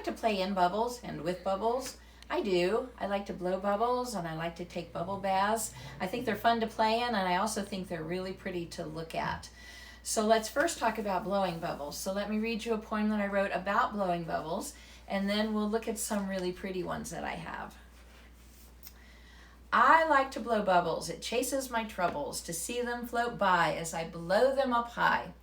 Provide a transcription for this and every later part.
like to play in bubbles and with bubbles. I do. I like to blow bubbles and I like to take bubble baths. I think they're fun to play in, and I also think they're really pretty to look at. So let's first talk about blowing bubbles. So let me read you a poem that I wrote about blowing bubbles, and then we'll look at some really pretty ones that I have. I like to blow bubbles. It chases my troubles to see them float by as I blow them up high.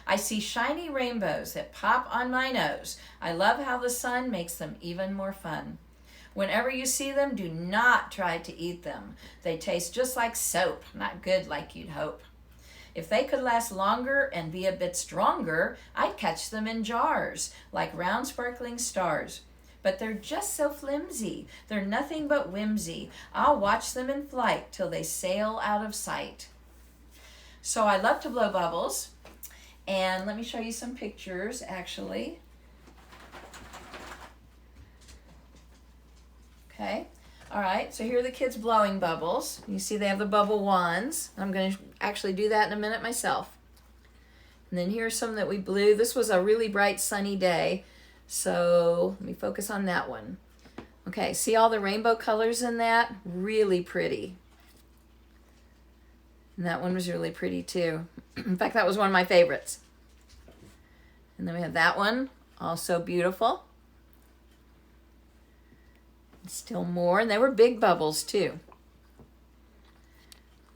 I see shiny rainbows that pop on my nose. I love how the sun makes them even more fun. Whenever you see them, do not try to eat them. They taste just like soap, not good like you'd hope. If they could last longer and be a bit stronger, I'd catch them in jars, like round sparkling stars. But they're just so flimsy. They're nothing but whimsy. I'll watch them in flight till they sail out of sight. So I love to blow bubbles. And let me show you some pictures, actually. Okay, all right, so here are the kids blowing bubbles. You see they have the bubble wands. I'm going to actually do that in a minute myself. And then here's some that we blew. This was a really bright sunny day, so let me focus on that one. Okay, see all the rainbow colors in that? Really pretty. And that one was really pretty too. In fact, that was one of my favorites. And then we have that one, also beautiful. Still more, and they were big bubbles too.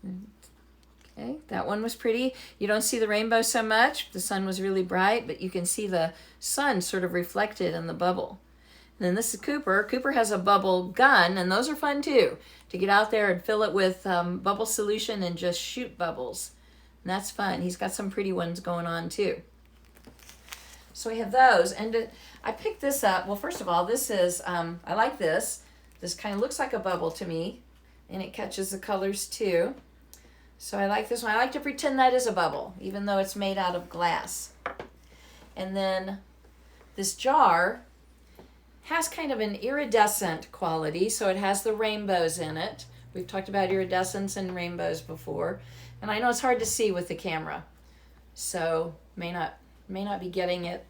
Okay, that one was pretty. You don't see the rainbow so much. The sun was really bright, but you can see the sun sort of reflected in the bubble. And then this is Cooper. Cooper has a bubble gun, and those are fun too, to get out there and fill it with bubble solution and just shoot bubbles. And that's fun. He's got some pretty ones going on too. So we have those, and I picked this up. Well, first of all, this is, I like this. This kind of looks like a bubble to me, and it catches the colors too. So I like this one. I like to pretend that is a bubble, even though it's made out of glass. And then this jar has kind of an iridescent quality, so it has the rainbows in it. We've talked about iridescence and rainbows before, and I know it's hard to see with the camera, so may not be getting it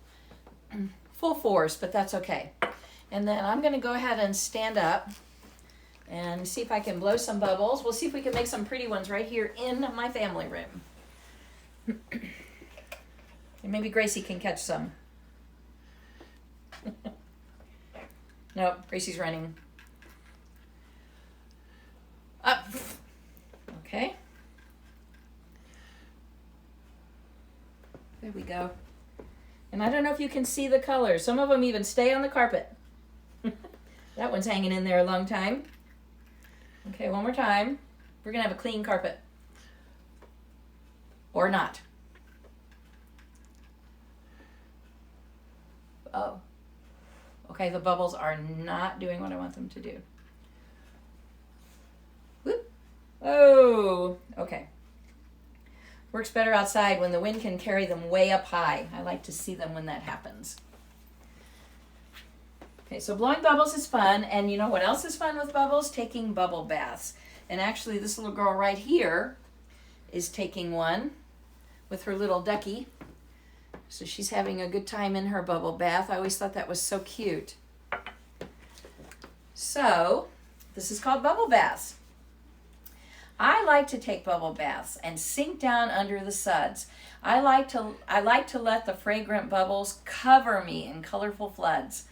full force, but that's okay. And then I'm going to go ahead and stand up and see if I can blow some bubbles. We'll see if we can make some pretty ones right here in my family room. And maybe Gracie can catch some. Nope, Gracie's running. Up. Okay. There we go. And I don't know if you can see the colors. Some of them even stay on the carpet. That one's hanging in there a long time. Okay, one more time. We're going to have a clean carpet. Or not. Oh. Okay, the bubbles are not doing what I want them to do. Whoop. Oh, okay. Works better outside when the wind can carry them way up high. I like to see them when that happens. Okay, so blowing bubbles is fun, and you know what else is fun with bubbles? Taking bubble baths. And actually this little girl right here is taking one with her little ducky. So she's having a good time in her bubble bath. I always thought that was so cute. So this is called bubble baths. I like to take bubble baths and sink down under the suds. I like to let the fragrant bubbles cover me in colorful floods.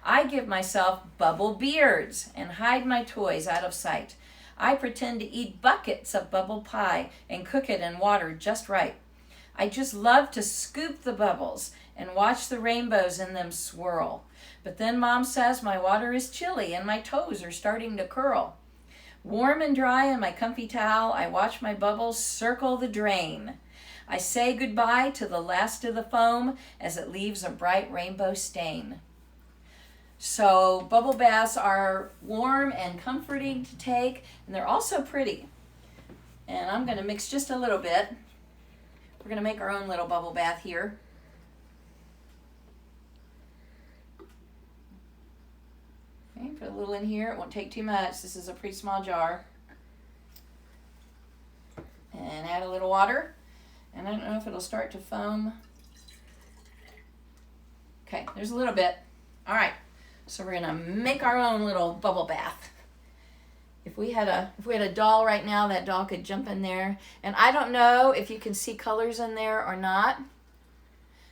I give myself bubble beards and hide my toys out of sight. I pretend to eat buckets of bubble pie and cook it in water just right. I just love to scoop the bubbles and watch the rainbows in them swirl. But then Mom says my water is chilly and my toes are starting to curl. Warm and dry in my comfy towel, I watch my bubbles circle the drain. I say goodbye to the last of the foam as it leaves a bright rainbow stain. So bubble baths are warm and comforting to take, and they're also pretty. And I'm going to mix just a little bit. We're going to make our own little bubble bath here. Okay, put a little in here. It won't take too much. This is a pretty small jar. And add a little water. And I don't know if it'll start to foam. Okay, there's a little bit. All right. So we're gonna make our own little bubble bath. If we had a doll right now, that doll could jump in there. And I don't know if you can see colors in there or not.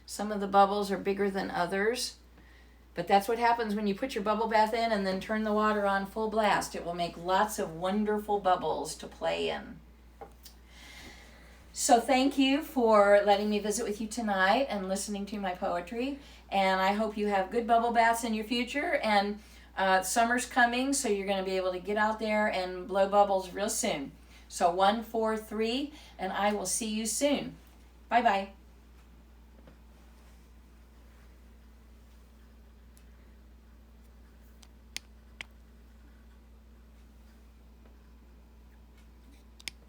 Some of the bubbles are bigger than others. But that's what happens when you put your bubble bath in and then turn the water on full blast. It will make lots of wonderful bubbles to play in. So thank you for letting me visit with you tonight and listening to my poetry. And I hope you have good bubble baths in your future. And summer's coming, so you're going to be able to get out there and blow bubbles real soon. So 1, 4, 3, and I will see you soon. Bye-bye.